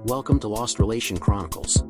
Welcome to Lost Relation Chronicles.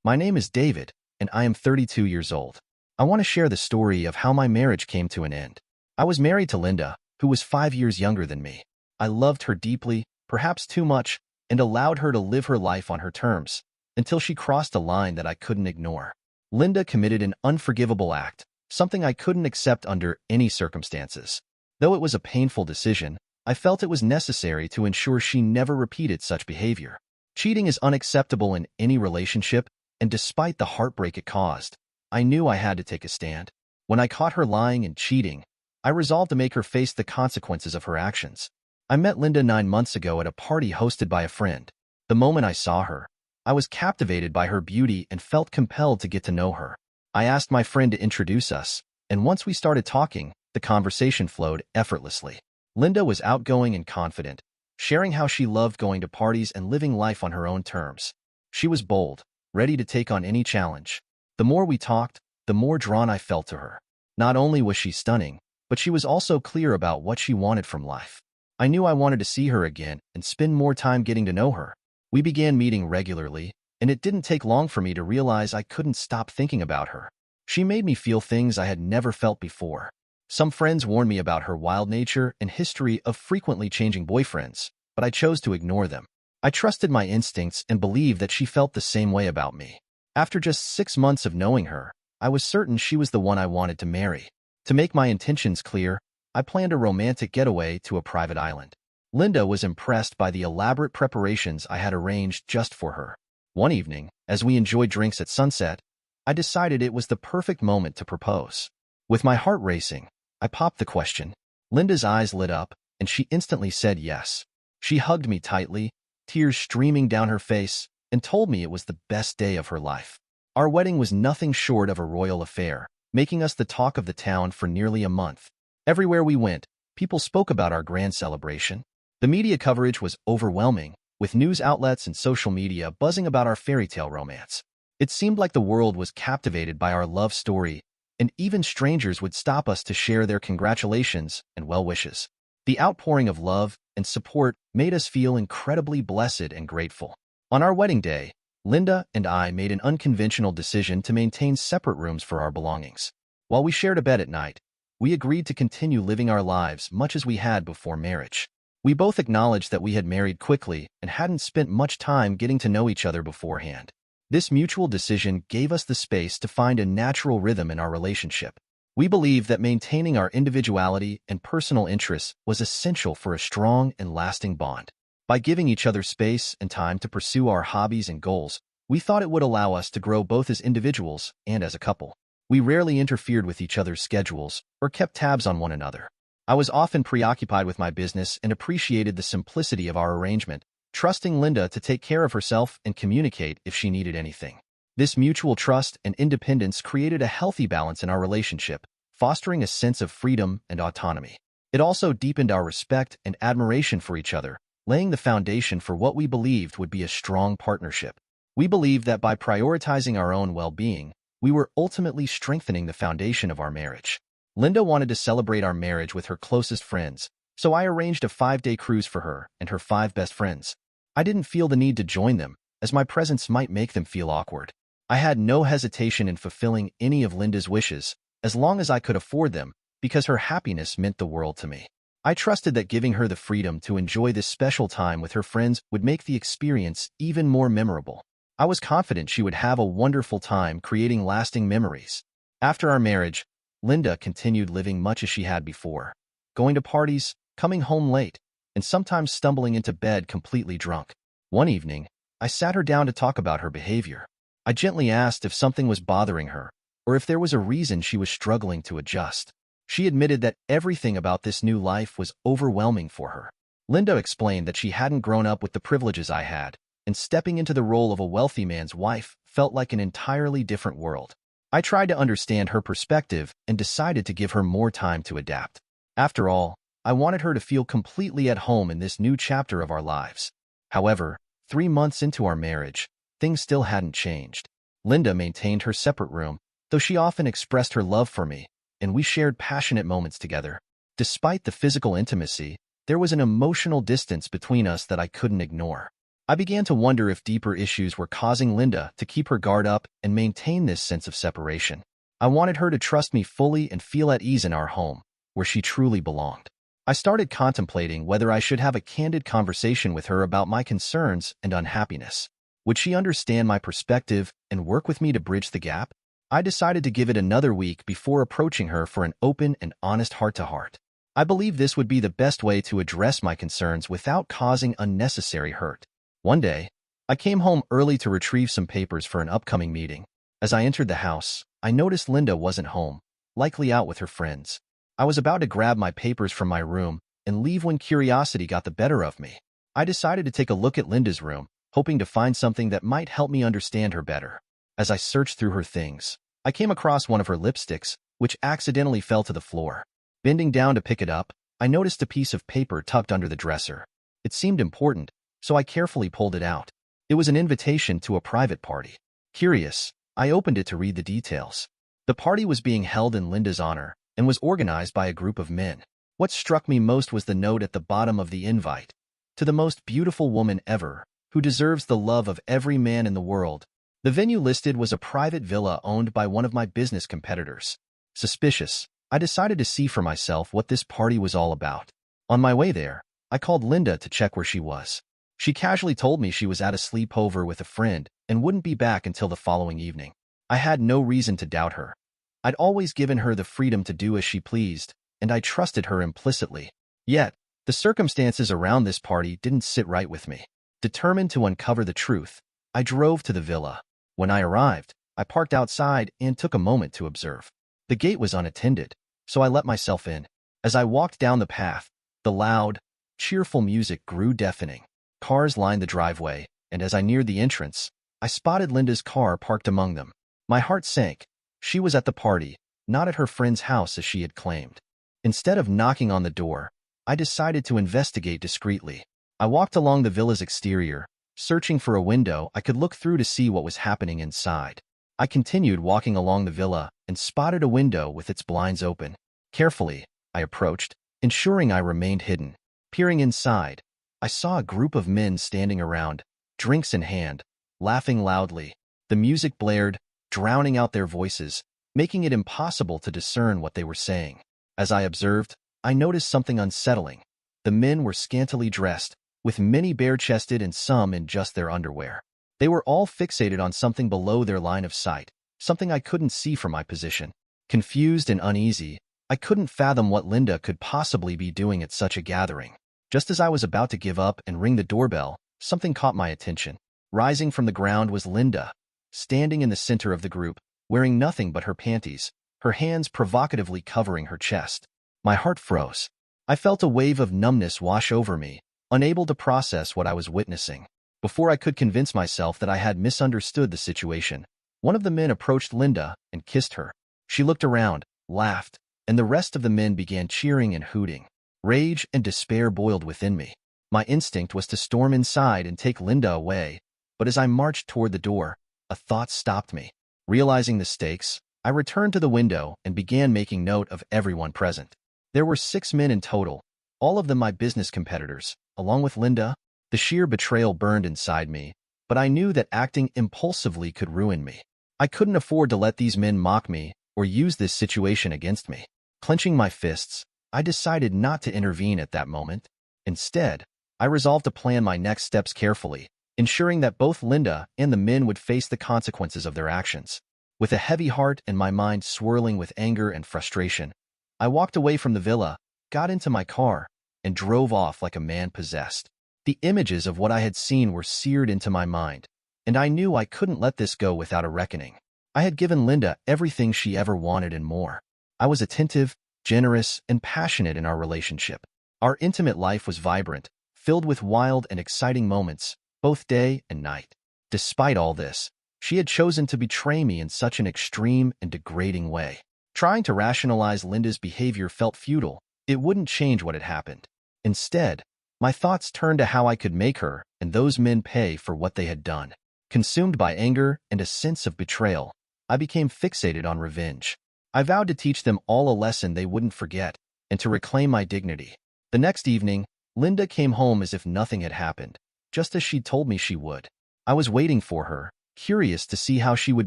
My name is David, and I am 32 years old. I want to share the story of how my marriage came to an end. I was married to Linda, who was 5 years younger than me. I loved her deeply, perhaps too much, and allowed her to live her life on her terms, until she crossed a line that I couldn't ignore. Linda committed an unforgivable act, something I couldn't accept under any circumstances. Though it was a painful decision, I felt it was necessary to ensure she never repeated such behavior. Cheating is unacceptable in any relationship, and despite the heartbreak it caused, I knew I had to take a stand. When I caught her lying and cheating, I resolved to make her face the consequences of her actions. I met Linda 9 months ago at a party hosted by a friend. The moment I saw her, I was captivated by her beauty and felt compelled to get to know her. I asked my friend to introduce us, and once we started talking, the conversation flowed effortlessly. Linda was outgoing and confident, sharing how she loved going to parties and living life on her own terms. She was bold, ready to take on any challenge. The more we talked, the more drawn I felt to her. Not only was she stunning, but she was also clear about what she wanted from life. I knew I wanted to see her again and spend more time getting to know her. We began meeting regularly, and it didn't take long for me to realize I couldn't stop thinking about her. She made me feel things I had never felt before. Some friends warned me about her wild nature and history of frequently changing boyfriends, but I chose to ignore them. I trusted my instincts and believed that she felt the same way about me. After just 6 months of knowing her, I was certain she was the one I wanted to marry. To make my intentions clear, I planned a romantic getaway to a private island. Linda was impressed by the elaborate preparations I had arranged just for her. One evening, as we enjoyed drinks at sunset, I decided it was the perfect moment to propose. With my heart racing, I popped the question. Linda's eyes lit up, and she instantly said yes. She hugged me tightly, tears streaming down her face, and told me it was the best day of her life. Our wedding was nothing short of a royal affair, making us the talk of the town for nearly a month. Everywhere we went, people spoke about our grand celebration. The media coverage was overwhelming, with news outlets and social media buzzing about our fairy tale romance. It seemed like the world was captivated by our love story, and even strangers would stop us to share their congratulations and well wishes. The outpouring of love and support made us feel incredibly blessed and grateful. On our wedding day, Linda and I made an unconventional decision to maintain separate rooms for our belongings. While we shared a bed at night, we agreed to continue living our lives much as we had before marriage. We both acknowledged that we had married quickly and hadn't spent much time getting to know each other beforehand. This mutual decision gave us the space to find a natural rhythm in our relationship. We believed that maintaining our individuality and personal interests was essential for a strong and lasting bond. By giving each other space and time to pursue our hobbies and goals, we thought it would allow us to grow both as individuals and as a couple. We rarely interfered with each other's schedules or kept tabs on one another. I was often preoccupied with my business and appreciated the simplicity of our arrangement, trusting Linda to take care of herself and communicate if she needed anything. This mutual trust and independence created a healthy balance in our relationship, fostering a sense of freedom and autonomy. It also deepened our respect and admiration for each other, laying the foundation for what we believed would be a strong partnership. We believed that by prioritizing our own well-being, we were ultimately strengthening the foundation of our marriage. Linda wanted to celebrate our marriage with her closest friends, so I arranged a 5-day cruise for her and her 5 best friends. I didn't feel the need to join them, as my presence might make them feel awkward. I had no hesitation in fulfilling any of Linda's wishes, as long as I could afford them, because her happiness meant the world to me. I trusted that giving her the freedom to enjoy this special time with her friends would make the experience even more memorable. I was confident she would have a wonderful time creating lasting memories. After our marriage, Linda continued living much as she had before, going to parties, coming home late, and sometimes stumbling into bed completely drunk. One evening, I sat her down to talk about her behavior. I gently asked if something was bothering her, or if there was a reason she was struggling to adjust. She admitted that everything about this new life was overwhelming for her. Linda explained that she hadn't grown up with the privileges I had, and stepping into the role of a wealthy man's wife felt like an entirely different world. I tried to understand her perspective and decided to give her more time to adapt. After all, I wanted her to feel completely at home in this new chapter of our lives. However, 3 months into our marriage, things still hadn't changed. Linda maintained her separate room, though she often expressed her love for me, and we shared passionate moments together. Despite the physical intimacy, there was an emotional distance between us that I couldn't ignore. I began to wonder if deeper issues were causing Linda to keep her guard up and maintain this sense of separation. I wanted her to trust me fully and feel at ease in our home, where she truly belonged. I started contemplating whether I should have a candid conversation with her about my concerns and unhappiness. Would she understand my perspective and work with me to bridge the gap? I decided to give it another week before approaching her for an open and honest heart-to-heart. I believe this would be the best way to address my concerns without causing unnecessary hurt. One day, I came home early to retrieve some papers for an upcoming meeting. As I entered the house, I noticed Linda wasn't home, likely out with her friends. I was about to grab my papers from my room and leave when curiosity got the better of me. I decided to take a look at Linda's room, hoping to find something that might help me understand her better. As I searched through her things, I came across one of her lipsticks, which accidentally fell to the floor. Bending down to pick it up, I noticed a piece of paper tucked under the dresser. It seemed important, so I carefully pulled it out. It was an invitation to a private party. Curious, I opened it to read the details. The party was being held in Linda's honor and was organized by a group of men. What struck me most was the note at the bottom of the invite. To the most beautiful woman ever, who deserves the love of every man in the world. The venue listed was a private villa owned by one of my business competitors. Suspicious, I decided to see for myself what this party was all about. On my way there, I called Linda to check where she was. She casually told me she was at a sleepover with a friend and wouldn't be back until the following evening. I had no reason to doubt her. I'd always given her the freedom to do as she pleased, and I trusted her implicitly. Yet, the circumstances around this party didn't sit right with me. Determined to uncover the truth, I drove to the villa. When I arrived, I parked outside and took a moment to observe. The gate was unattended, so I let myself in. As I walked down the path, the loud, cheerful music grew deafening. Cars lined the driveway, and as I neared the entrance, I spotted Linda's car parked among them. My heart sank. She was at the party, not at her friend's house as she had claimed. Instead of knocking on the door, I decided to investigate discreetly. I walked along the villa's exterior, searching for a window I could look through to see what was happening inside. I continued walking along the villa and spotted a window with its blinds open. Carefully, I approached, ensuring I remained hidden. Peering inside, I saw a group of men standing around, drinks in hand, laughing loudly. The music blared, drowning out their voices, making it impossible to discern what they were saying. As I observed, I noticed something unsettling. The men were scantily dressed, with many bare-chested and some in just their underwear. They were all fixated on something below their line of sight, something I couldn't see from my position. Confused and uneasy, I couldn't fathom what Linda could possibly be doing at such a gathering. Just as I was about to give up and ring the doorbell, something caught my attention. Rising from the ground was Linda, standing in the center of the group, wearing nothing but her panties, her hands provocatively covering her chest. My heart froze. I felt a wave of numbness wash over me, unable to process what I was witnessing. Before I could convince myself that I had misunderstood the situation, one of the men approached Linda and kissed her. She looked around, laughed, and the rest of the men began cheering and hooting. Rage and despair boiled within me. My instinct was to storm inside and take Linda away, but as I marched toward the door, a thought stopped me. Realizing the stakes, I returned to the window and began making note of everyone present. There were 6 men in total, all of them my business competitors, along with Linda. The sheer betrayal burned inside me, but I knew that acting impulsively could ruin me. I couldn't afford to let these men mock me or use this situation against me. Clenching my fists, I decided not to intervene at that moment. Instead, I resolved to plan my next steps carefully, ensuring that both Linda and the men would face the consequences of their actions. With a heavy heart and my mind swirling with anger and frustration, I walked away from the villa, got into my car, and drove off like a man possessed. The images of what I had seen were seared into my mind, and I knew I couldn't let this go without a reckoning. I had given Linda everything she ever wanted and more. I was attentive, generous, and passionate in our relationship. Our intimate life was vibrant, filled with wild and exciting moments, both day and night. Despite all this, she had chosen to betray me in such an extreme and degrading way. Trying to rationalize Linda's behavior felt futile. It wouldn't change what had happened. Instead, my thoughts turned to how I could make her and those men pay for what they had done. Consumed by anger and a sense of betrayal, I became fixated on revenge. I vowed to teach them all a lesson they wouldn't forget and to reclaim my dignity. The next evening, Linda came home as if nothing had happened. just as she'd told me she would. I was waiting for her, curious to see how she would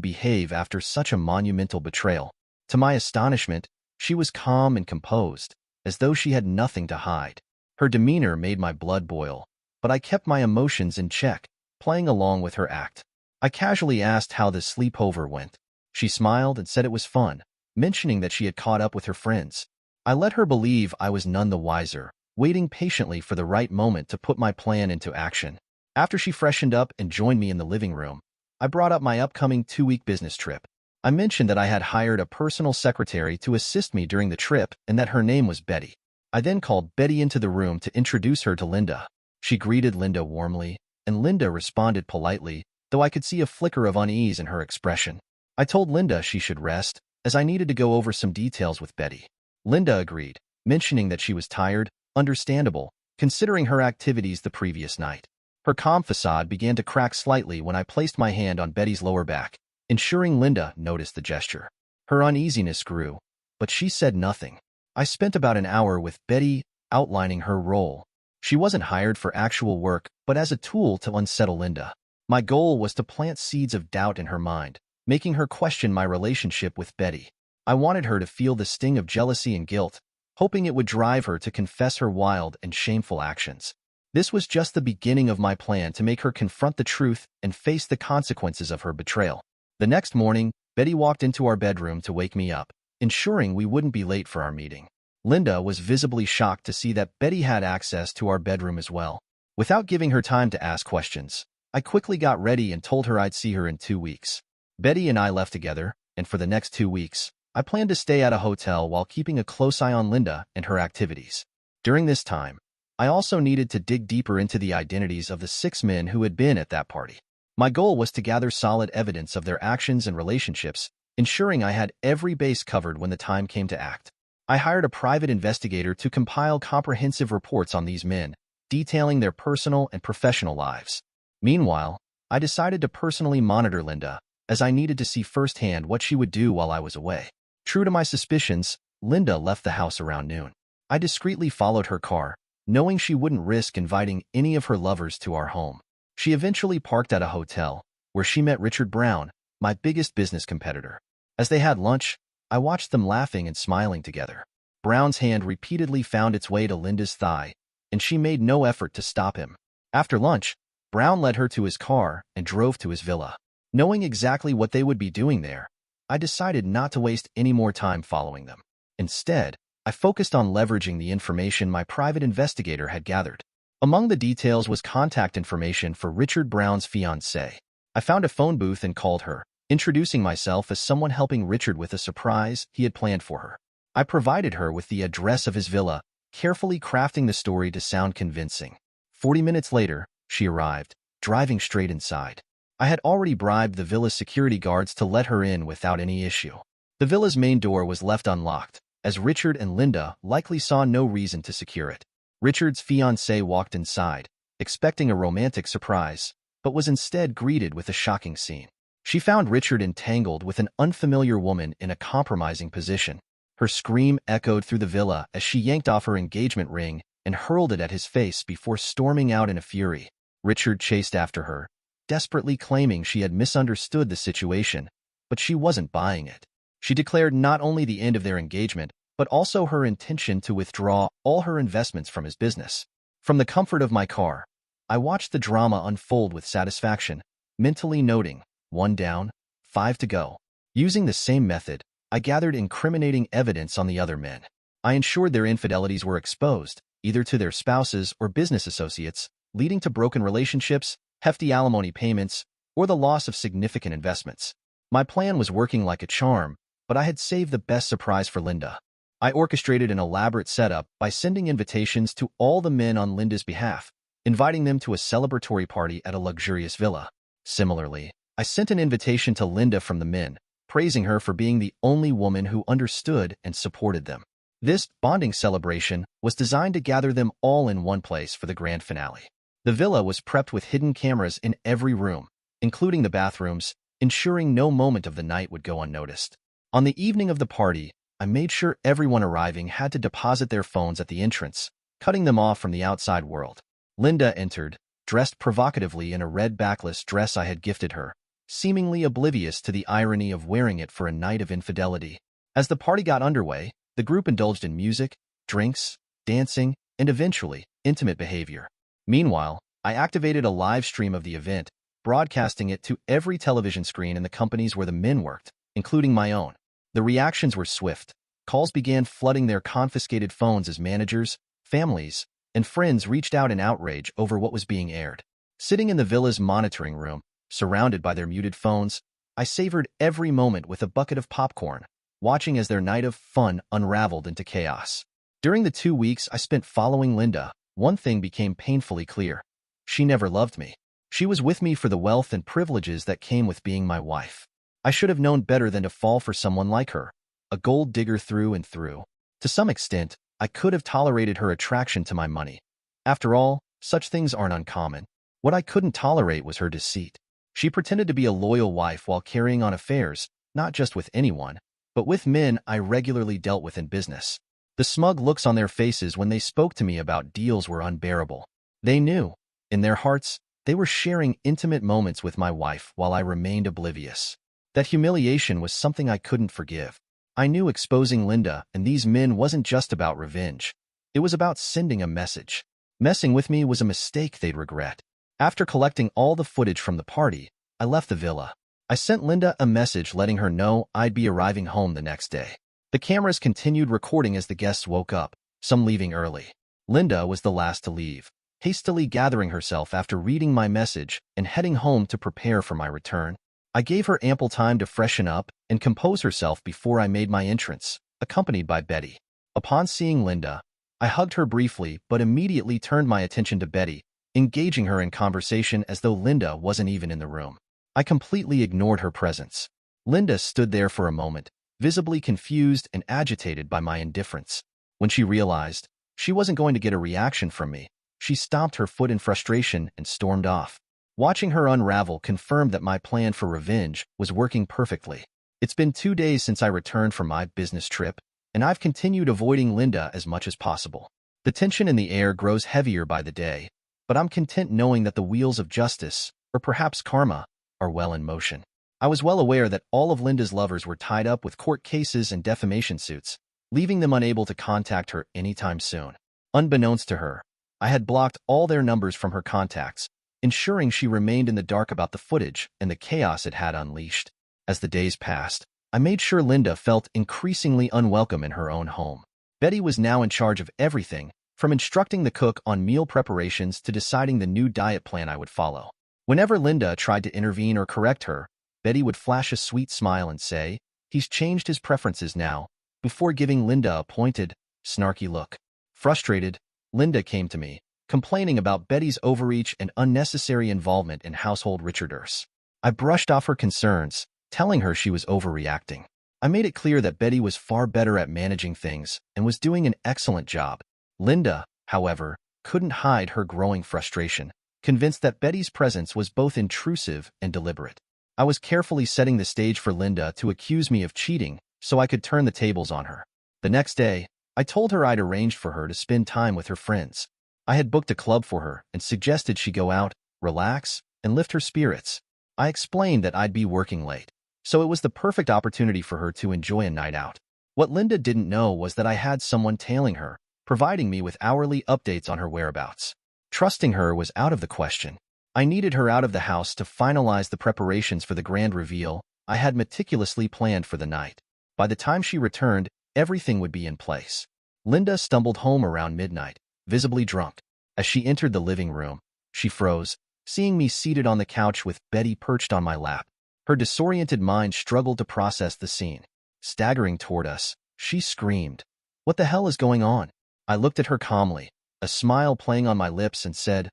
behave after such a monumental betrayal. To my astonishment, she was calm and composed, as though she had nothing to hide. Her demeanor made my blood boil, but I kept my emotions in check, playing along with her act. I casually asked how the sleepover went. She smiled and said it was fun, mentioning that she had caught up with her friends. I let her believe I was none the wiser, waiting patiently for the right moment to put my plan into action. After she freshened up and joined me in the living room, I brought up my upcoming 2-week business trip. I mentioned that I had hired a personal secretary to assist me during the trip and that her name was Betty. I then called Betty into the room to introduce her to Linda. She greeted Linda warmly, and Linda responded politely, though I could see a flicker of unease in her expression. I told Linda she should rest, as I needed to go over some details with Betty. Linda agreed, mentioning that she was tired, understandable, considering her activities the previous night. Her calm facade began to crack slightly when I placed my hand on Betty's lower back, ensuring Linda noticed the gesture. Her uneasiness grew, but she said nothing. I spent about an hour with Betty, outlining her role. She wasn't hired for actual work, but as a tool to unsettle Linda. My goal was to plant seeds of doubt in her mind, making her question my relationship with Betty. I wanted her to feel the sting of jealousy and guilt, hoping it would drive her to confess her wild and shameful actions. This was just the beginning of my plan to make her confront the truth and face the consequences of her betrayal. The next morning, Betty walked into our bedroom to wake me up, ensuring we wouldn't be late for our meeting. Linda was visibly shocked to see that Betty had access to our bedroom as well. Without giving her time to ask questions, I quickly got ready and told her I'd see her in 2 weeks. Betty and I left together, and for the next 2 weeks, I planned to stay at a hotel while keeping a close eye on Linda and her activities. During this time, I also needed to dig deeper into the identities of the 6 men who had been at that party. My goal was to gather solid evidence of their actions and relationships, ensuring I had every base covered when the time came to act. I hired a private investigator to compile comprehensive reports on these men, detailing their personal and professional lives. Meanwhile, I decided to personally monitor Linda, as I needed to see firsthand what she would do while I was away. True to my suspicions, Linda left the house around noon. I discreetly followed her car, knowing she wouldn't risk inviting any of her lovers to our home. She eventually parked at a hotel, where she met Richard Brown, my biggest business competitor. As they had lunch, I watched them laughing and smiling together. Brown's hand repeatedly found its way to Linda's thigh, and she made no effort to stop him. After lunch, Brown led her to his car and drove to his villa. Knowing exactly what they would be doing there, I decided not to waste any more time following them. Instead, I focused on leveraging the information my private investigator had gathered. Among the details was contact information for Richard Brown's fiancée. I found a phone booth and called her, introducing myself as someone helping Richard with a surprise he had planned for her. I provided her with the address of his villa, carefully crafting the story to sound convincing. 40 minutes later, she arrived, driving straight inside. I had already bribed the villa's security guards to let her in without any issue. The villa's main door was left unlocked, as Richard and Linda likely saw no reason to secure it. Richard's fiancée walked inside, expecting a romantic surprise, but was instead greeted with a shocking scene. She found Richard entangled with an unfamiliar woman in a compromising position. Her scream echoed through the villa as she yanked off her engagement ring and hurled it at his face before storming out in a fury. Richard chased after her, desperately claiming she had misunderstood the situation, but she wasn't buying it. She declared not only the end of their engagement, but also her intention to withdraw all her investments from his business. From the comfort of my car, I watched the drama unfold with satisfaction, mentally noting, 1 down, 5 to go. Using the same method, I gathered incriminating evidence on the other men. I ensured their infidelities were exposed, either to their spouses or business associates, leading to broken relationships, hefty alimony payments, or the loss of significant investments. My plan was working like a charm, but I had saved the best surprise for Linda. I orchestrated an elaborate setup by sending invitations to all the men on Linda's behalf, inviting them to a celebratory party at a luxurious villa. Similarly, I sent an invitation to Linda from the men, praising her for being the only woman who understood and supported them. This bonding celebration was designed to gather them all in one place for the grand finale. The villa was prepped with hidden cameras in every room, including the bathrooms, ensuring no moment of the night would go unnoticed. On the evening of the party, I made sure everyone arriving had to deposit their phones at the entrance, cutting them off from the outside world. Linda entered, dressed provocatively in a red backless dress I had gifted her, seemingly oblivious to the irony of wearing it for a night of infidelity. As the party got underway, the group indulged in music, drinks, dancing, and eventually, intimate behavior. Meanwhile, I activated a live stream of the event, broadcasting it to every television screen in the companies where the men worked, including my own. The reactions were swift. Calls began flooding their confiscated phones as managers, families, and friends reached out in outrage over what was being aired. Sitting in the villa's monitoring room, surrounded by their muted phones, I savored every moment with a bucket of popcorn, watching as their night of fun unraveled into chaos. During the 2 weeks I spent following Linda, one thing became painfully clear. She never loved me. She was with me for the wealth and privileges that came with being my wife. I should have known better than to fall for someone like her, a gold digger through and through. To some extent, I could have tolerated her attraction to my money. After all, such things aren't uncommon. What I couldn't tolerate was her deceit. She pretended to be a loyal wife while carrying on affairs, not just with anyone, but with men I regularly dealt with in business. The smug looks on their faces when they spoke to me about deals were unbearable. They knew, in their hearts, they were sharing intimate moments with my wife while I remained oblivious. That humiliation was something I couldn't forgive. I knew exposing Linda and these men wasn't just about revenge. It was about sending a message. Messing with me was a mistake they'd regret. After collecting all the footage from the party, I left the villa. I sent Linda a message letting her know I'd be arriving home the next day. The cameras continued recording as the guests woke up, some leaving early. Linda was the last to leave, hastily gathering herself after reading my message and heading home to prepare for my return. I gave her ample time to freshen up and compose herself before I made my entrance, accompanied by Betty. Upon seeing Linda, I hugged her briefly but immediately turned my attention to Betty, engaging her in conversation as though Linda wasn't even in the room. I completely ignored her presence. Linda stood there for a moment, visibly confused and agitated by my indifference. When she realized she wasn't going to get a reaction from me, she stomped her foot in frustration and stormed off. Watching her unravel confirmed that my plan for revenge was working perfectly. It's been 2 days since I returned from my business trip, and I've continued avoiding Linda as much as possible. The tension in the air grows heavier by the day, but I'm content knowing that the wheels of justice, or perhaps karma, are well in motion. I was well aware that all of Linda's lovers were tied up with court cases and defamation suits, leaving them unable to contact her anytime soon. Unbeknownst to her, I had blocked all their numbers from her contacts, ensuring she remained in the dark about the footage and the chaos it had unleashed. As the days passed, I made sure Linda felt increasingly unwelcome in her own home. Betty was now in charge of everything, from instructing the cook on meal preparations to deciding the new diet plan I would follow. Whenever Linda tried to intervene or correct her, Betty would flash a sweet smile and say, "He's changed his preferences now," before giving Linda a pointed, snarky look. Frustrated, Linda came to me, complaining about Betty's overreach and unnecessary involvement in household rituals. I brushed off her concerns, telling her she was overreacting. I made it clear that Betty was far better at managing things and was doing an excellent job. Linda, however, couldn't hide her growing frustration, convinced that Betty's presence was both intrusive and deliberate. I was carefully setting the stage for Linda to accuse me of cheating so I could turn the tables on her. The next day, I told her I'd arranged for her to spend time with her friends. I had booked a club for her and suggested she go out, relax, and lift her spirits. I explained that I'd be working late, so it was the perfect opportunity for her to enjoy a night out. What Linda didn't know was that I had someone tailing her, providing me with hourly updates on her whereabouts. Trusting her was out of the question. I needed her out of the house to finalize the preparations for the grand reveal I had meticulously planned for the night. By the time she returned, everything would be in place. Linda stumbled home around midnight, visibly drunk. As she entered the living room, she froze, seeing me seated on the couch with Betty perched on my lap. Her disoriented mind struggled to process the scene. Staggering toward us, she screamed, "What the hell is going on?" I looked at her calmly, a smile playing on my lips, and said,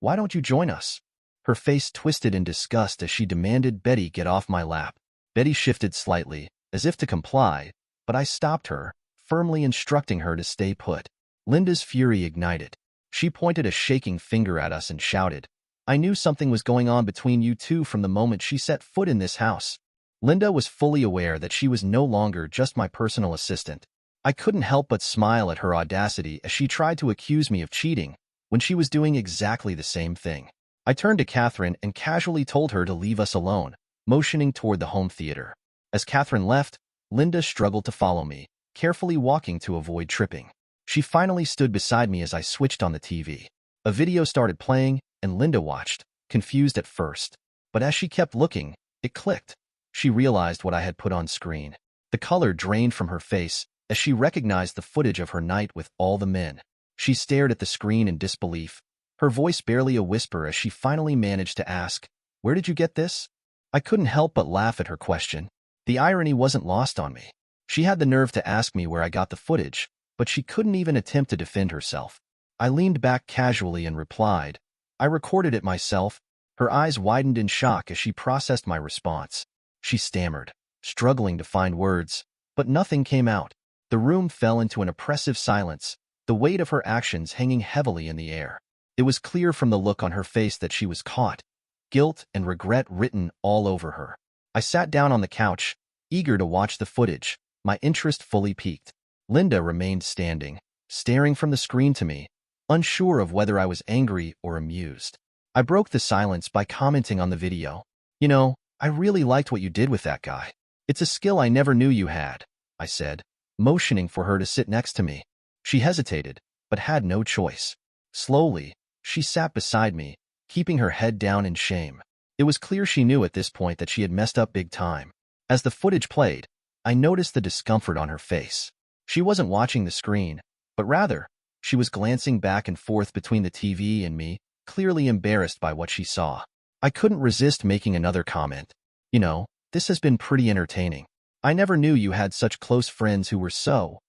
"Why don't you join us?" Her face twisted in disgust as she demanded Betty get off my lap. Betty shifted slightly, as if to comply, but I stopped her, firmly instructing her to stay put. Linda's fury ignited. She pointed a shaking finger at us and shouted, "I knew something was going on between you two from the moment she set foot in this house." Linda was fully aware that she was no longer just my personal assistant. I couldn't help but smile at her audacity as she tried to accuse me of cheating, when she was doing exactly the same thing. I turned to Catherine and casually told her to leave us alone, motioning toward the home theater. As Catherine left, Linda struggled to follow me, carefully walking to avoid tripping. She finally stood beside me as I switched on the TV. A video started playing, and Linda watched, confused at first. But as she kept looking, it clicked. She realized what I had put on screen. The color drained from her face as she recognized the footage of her night with all the men. She stared at the screen in disbelief, her voice barely a whisper as she finally managed to ask, "Where did you get this?" I couldn't help but laugh at her question. The irony wasn't lost on me. She had the nerve to ask me where I got the footage, but she couldn't even attempt to defend herself. I leaned back casually and replied, "I recorded it myself." Her eyes widened in shock as she processed my response. She stammered, struggling to find words, but nothing came out. The room fell into an oppressive silence, the weight of her actions hanging heavily in the air. It was clear from the look on her face that she was caught, guilt and regret written all over her. I sat down on the couch, eager to watch the footage, my interest fully piqued. Linda remained standing, staring from the screen to me, unsure of whether I was angry or amused. I broke the silence by commenting on the video. "You know, I really liked what you did with that guy. It's a skill I never knew you had," I said, motioning for her to sit next to me. She hesitated, but had no choice. Slowly, she sat beside me, keeping her head down in shame. It was clear she knew at this point that she had messed up big time. As the footage played, I noticed the discomfort on her face. She wasn't watching the screen, but rather, she was glancing back and forth between the TV and me, clearly embarrassed by what she saw. I couldn't resist making another comment. "You know, this has been pretty entertaining. I never knew you had such close friends who were so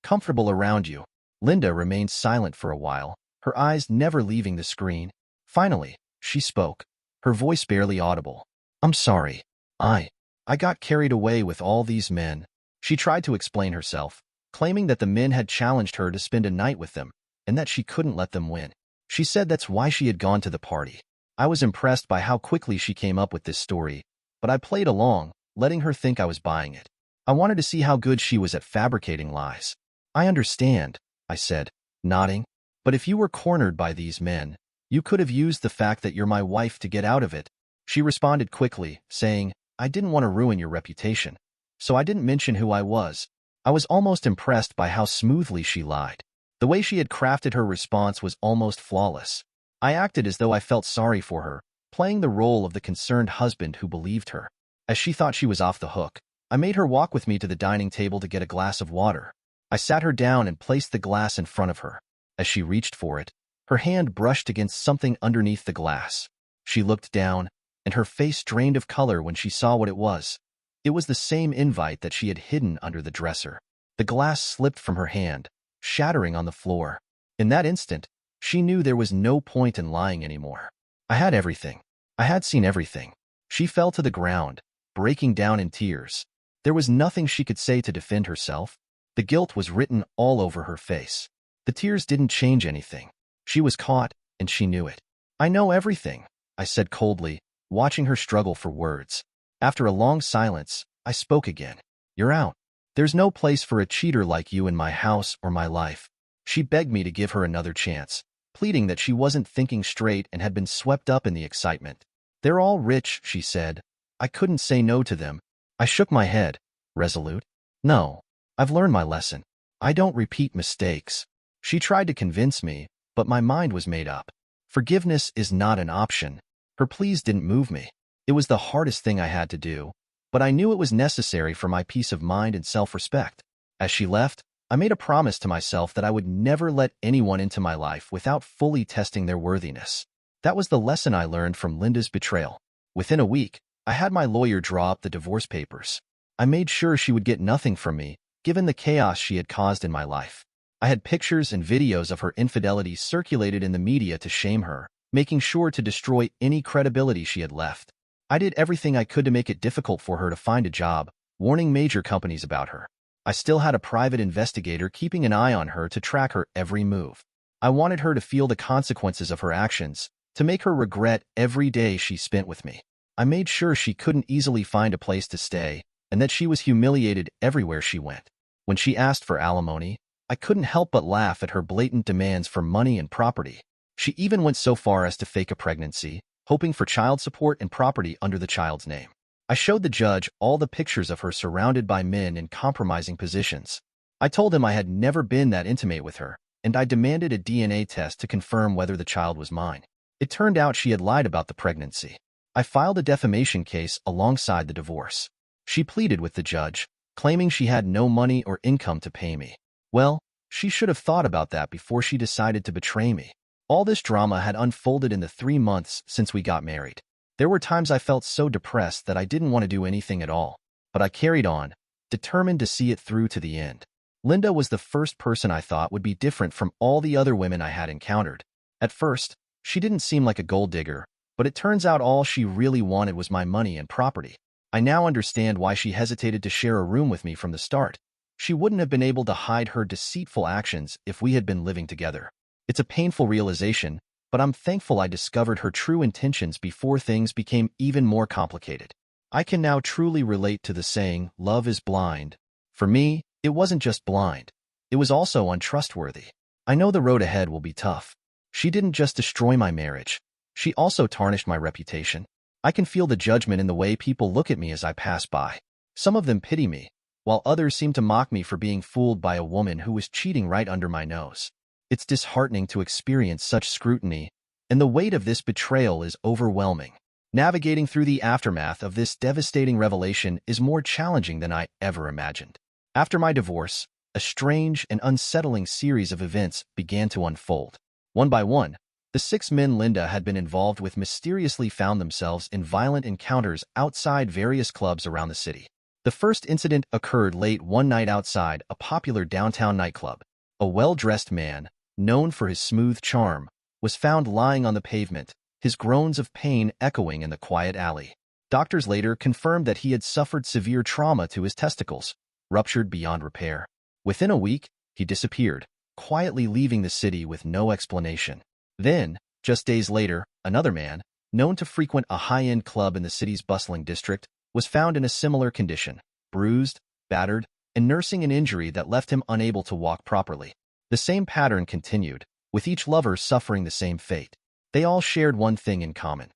comfortable around you." Linda remained silent for a while, her eyes never leaving the screen. Finally, she spoke, her voice barely audible. "I'm sorry. I got carried away with all these men." She tried to explain herself, claiming that the men had challenged her to spend a night with them, and that she couldn't let them win. She said that's why she had gone to the party. I was impressed by how quickly she came up with this story, but I played along, letting her think I was buying it. I wanted to see how good she was at fabricating lies. "I understand," I said, nodding. "But if you were cornered by these men, you could have used the fact that you're my wife to get out of it." She responded quickly, saying, "I didn't want to ruin your reputation, so I didn't mention who I was." I was almost impressed by how smoothly she lied. The way she had crafted her response was almost flawless. I acted as though I felt sorry for her, playing the role of the concerned husband who believed her. As she thought she was off the hook, I made her walk with me to the dining table to get a glass of water. I sat her down and placed the glass in front of her. As she reached for it, her hand brushed against something underneath the glass. She looked down, and her face drained of color when she saw what it was. It was the same invite that she had hidden under the dresser. The glass slipped from her hand, shattering on the floor. In that instant, she knew there was no point in lying anymore. I had everything. I had seen everything. She fell to the ground, breaking down in tears. There was nothing she could say to defend herself. The guilt was written all over her face. The tears didn't change anything. She was caught, and she knew it. "I know everything," I said coldly, watching her struggle for words. After a long silence, I spoke again. "You're out. There's no place for a cheater like you in my house or my life." She begged me to give her another chance, pleading that she wasn't thinking straight and had been swept up in the excitement. "They're all rich," she said. "I couldn't say no to them." I shook my head, resolute. "No, I've learned my lesson. I don't repeat mistakes." She tried to convince me, but my mind was made up. Forgiveness is not an option. Her pleas didn't move me. It was the hardest thing I had to do, but I knew it was necessary for my peace of mind and self-respect. As she left, I made a promise to myself that I would never let anyone into my life without fully testing their worthiness. That was the lesson I learned from Linda's betrayal. Within a week, I had my lawyer draw up the divorce papers. I made sure she would get nothing from me, given the chaos she had caused in my life. I had pictures and videos of her infidelity circulated in the media to shame her, making sure to destroy any credibility she had left. I did everything I could to make it difficult for her to find a job, warning major companies about her. I still had a private investigator keeping an eye on her to track her every move. I wanted her to feel the consequences of her actions, to make her regret every day she spent with me. I made sure she couldn't easily find a place to stay, and that she was humiliated everywhere she went. When she asked for alimony, I couldn't help but laugh at her blatant demands for money and property. She even went so far as to fake a pregnancy, hoping for child support and property under the child's name. I showed the judge all the pictures of her surrounded by men in compromising positions. I told him I had never been that intimate with her, and I demanded a DNA test to confirm whether the child was mine. It turned out she had lied about the pregnancy. I filed a defamation case alongside the divorce. She pleaded with the judge, claiming she had no money or income to pay me. Well, she should have thought about that before she decided to betray me. All this drama had unfolded in the 3 months since we got married. There were times I felt so depressed that I didn't want to do anything at all. But I carried on, determined to see it through to the end. Linda was the first person I thought would be different from all the other women I had encountered. At first, she didn't seem like a gold digger, but it turns out all she really wanted was my money and property. I now understand why she hesitated to share a room with me from the start. She wouldn't have been able to hide her deceitful actions if we had been living together. It's a painful realization, but I'm thankful I discovered her true intentions before things became even more complicated. I can now truly relate to the saying, love is blind. For me, it wasn't just blind. It was also untrustworthy. I know the road ahead will be tough. She didn't just destroy my marriage. She also tarnished my reputation. I can feel the judgment in the way people look at me as I pass by. Some of them pity me, while others seem to mock me for being fooled by a woman who was cheating right under my nose. It's disheartening to experience such scrutiny, and the weight of this betrayal is overwhelming. Navigating through the aftermath of this devastating revelation is more challenging than I ever imagined. After my divorce, a strange and unsettling series of events began to unfold. One by one, the 6 men Linda had been involved with mysteriously found themselves in violent encounters outside various clubs around the city. The first incident occurred late one night outside a popular downtown nightclub. A well-dressed man, known for his smooth charm, was found lying on the pavement, his groans of pain echoing in the quiet alley. Doctors later confirmed that he had suffered severe trauma to his testicles, ruptured beyond repair. Within a week, he disappeared, quietly leaving the city with no explanation. Then, just days later, another man, known to frequent a high-end club in the city's bustling district, was found in a similar condition, bruised, battered, and nursing an injury that left him unable to walk properly. The same pattern continued, with each lover suffering the same fate. They all shared one thing in common.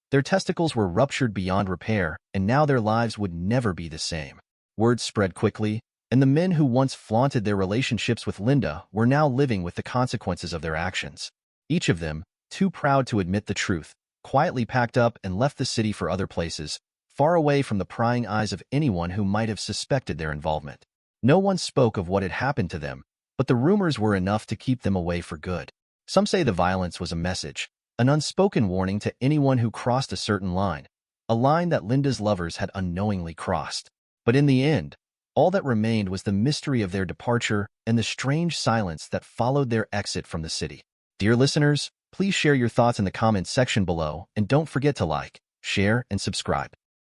Their testicles were ruptured beyond repair, and now their lives would never be the same. Word spread quickly, and the men who once flaunted their relationships with Linda were now living with the consequences of their actions. Each of them, too proud to admit the truth, quietly packed up and left the city for other places, far away from the prying eyes of anyone who might have suspected their involvement. No one spoke of what had happened to them, but the rumors were enough to keep them away for good. Some say the violence was a message, an unspoken warning to anyone who crossed a certain line, a line that Linda's lovers had unknowingly crossed. But in the end, all that remained was the mystery of their departure and the strange silence that followed their exit from the city. Dear listeners, please share your thoughts in the comments section below, and don't forget to like, share, and subscribe.